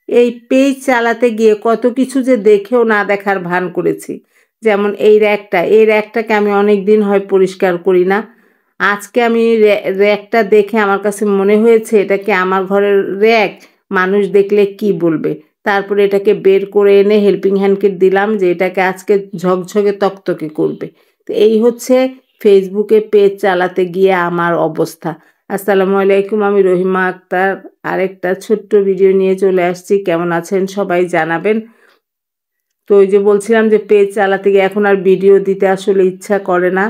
এই পেজ চালাতে গিয়ে কত কিছু যে দেখেও না দেখার ভান করেছি। যেমন এই র্যাকটাকে আমি অনেক দিন হয় পরিষ্কার করি না। আজকে আমি র্যাকটা দেখে আমার কাছে মনে হয়েছে এটা কি আমার ঘরের র্যাক, মানুষ দেখলে কি বলবে। তারপরে এটাকে বের করে এনে হেল্পিং হ্যান্ডকে দিলাম যে এটাকে আজকে ঝকঝকে তকতকে করবে। তো এই হচ্ছে ফেসবুকে পেজ চালাতে গিয়ে আমার অবস্থা। আসসালামু আলাইকুম, আমি রহিমা আক্তার আরেকটা ছোট্ট ভিডিও নিয়ে চলে আসছি। কেমন আছেন সবাই জানাবেন। তো ওই যে বলছিলাম যে পেজ চালাতে গিয়ে এখন আর ভিডিও দিতে আসলে ইচ্ছা করে না।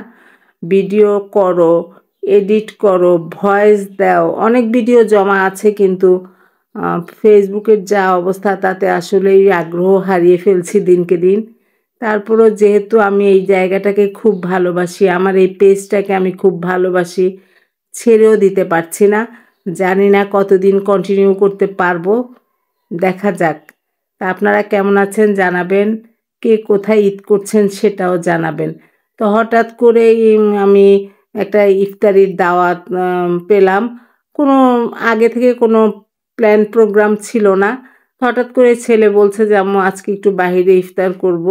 ভিডিও করো, এডিট করো, ভয়েস দাও, অনেক ভিডিও জমা আছে, কিন্তু ফেসবুকের যা অবস্থা তাতে আসলেই আগ্রহ হারিয়ে ফেলছি দিনকে দিন। তারপরও যেহেতু আমি এই জায়গাটাকে খুব ভালোবাসি, আমার এই পেজটাকে আমি খুব ভালোবাসি, ছেড়েও দিতে পারছি না। জানি না কতদিন কন্টিনিউ করতে পারবো, দেখা যাক। তা আপনারা কেমন আছেন জানাবেন, কে কোথায় ঈদ করছেন সেটাও জানাবেন। তো হঠাৎ করেই আমি একটা ইফতারির দাওয়াত পেলাম। কোনো আগে থেকে কোনো প্ল্যান প্রোগ্রাম ছিল না। হঠাৎ করে ছেলে বলছে যে আম্মু আজকে একটু বাহিরে ইফতার করব,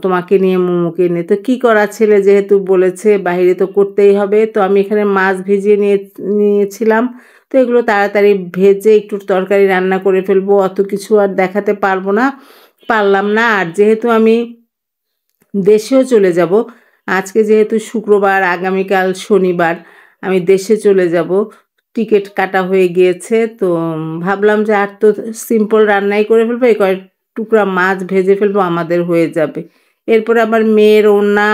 তোমাকে নিয়ে মোমোকে নিয়ে। তো কী করা, ছেলে যেহেতু বলেছে বাহিরে তো করতেই হবে। তো আমি এখানে মাছ ভিজিয়ে নিয়েছিলাম। তো এগুলো তাড়াতাড়ি ভেজে একটু তরকারি রান্না করে ফেলবো, অত কিছু আর দেখাতে পারলাম না। আর যেহেতু আমি দেশেও চলে যাব, আজকে যেহেতু শুক্রবার, আগামীকাল শনিবার আমি দেশে চলে যাব, টিকিট কাটা হয়ে গিয়েছে। তো ভাবলাম যে আর তো সিম্পল রান্নাই করে ফেলবো, এই কয়েক টুকরা মাছ ভেজে ফেলবো, আমাদের হয়ে যাবে। এরপরে আমার মেয়ের ওড়না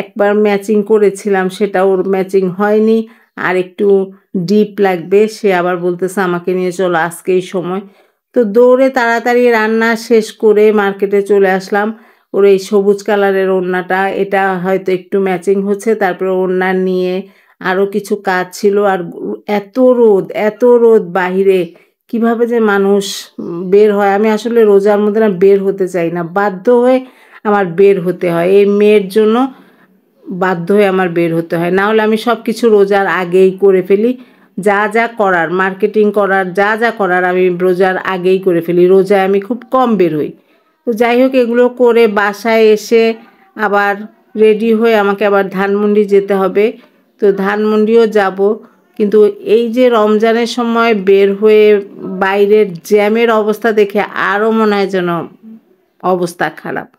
একবার ম্যাচিং করেছিলাম, সেটা ওর ম্যাচিং হয়নি, আর একটু ডিপ লাগবে। সে আবার বলতেছে আমাকে নিয়ে চলো আজকেই সময়। তো দৌড়ে তাড়াতাড়ি রান্না শেষ করে মার্কেটে চলে আসলাম। ওর এই সবুজ কালারের ওড়নাটা, এটা হয়তো একটু ম্যাচিং হচ্ছে। তারপরে ওড়না নিয়ে আরও কিছু কাজ ছিল। আর এত রোদ বাহিরে, কিভাবে যে মানুষ বের হয়। আমি আসলে রোজার মধ্যে না বের হতে চাই না, বাধ্য হয়ে আমার বের হতে হয়। এই মেয়ের জন্য বাধ্য হয়ে আমার বের হতে হয়, না হলে আমি সব কিছু রোজার আগেই করে ফেলি। যা করার, মার্কেটিং করার, যা করার আমি রোজার আগেই করে ফেলি। রোজায় আমি খুব কম বের হই। তো যাই হোক, এগুলো করে বাসায় এসে আবার রেডি হয়ে আমাকে আবার ধানমন্ডি যেতে হবে। তো ধানমন্ডিও যাব, কিন্তু এই যে রমজানের সময় বের হয়ে বাইরের জ্যামের অবস্থা দেখে আরও মনে হয় যেন অবস্থা খারাপ।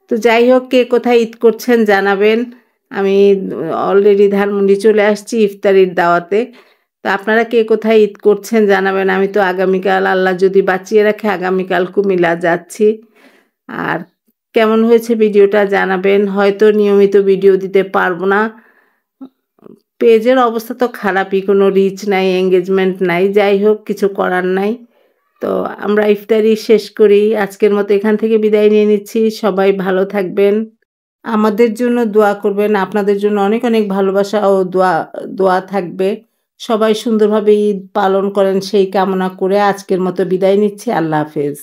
তো যাই হোক, কে কোথায় ঈদ করছেন জানাবেন। আমি অলরেডি ধানমন্ডি চলে আসছি ইফতারির দাওয়াতে। তো আপনারা কে কোথায় ঈদ করছেন জানাবেন। আমি তো আগামীকাল, আল্লাহ যদি বাঁচিয়ে রাখে, আগামীকাল কুমিল্লা যাচ্ছি। আর কেমন হয়েছে ভিডিওটা জানাবেন। হয়তো নিয়মিত ভিডিও দিতে পারবো না, পেজের অবস্থা তো খারাপই, কোনো রিচ নাই, এঙ্গেজমেন্ট নাই। যাই হোক, কিছু করার নাই। তো আমরা ইফতারি শেষ করি, আজকের মতো এখান থেকে বিদায় নিয়ে নিচ্ছি। সবাই ভালো থাকবেন, আমাদের জন্য দোয়া করবেন। আপনাদের জন্য অনেক অনেক ভালোবাসা ও দোয়া থাকবে। সবাই সুন্দরভাবে ঈদ পালন করেন সেই কামনা করে আজকের মতো বিদায় নিচ্ছি। আল্লাহ হাফেজ।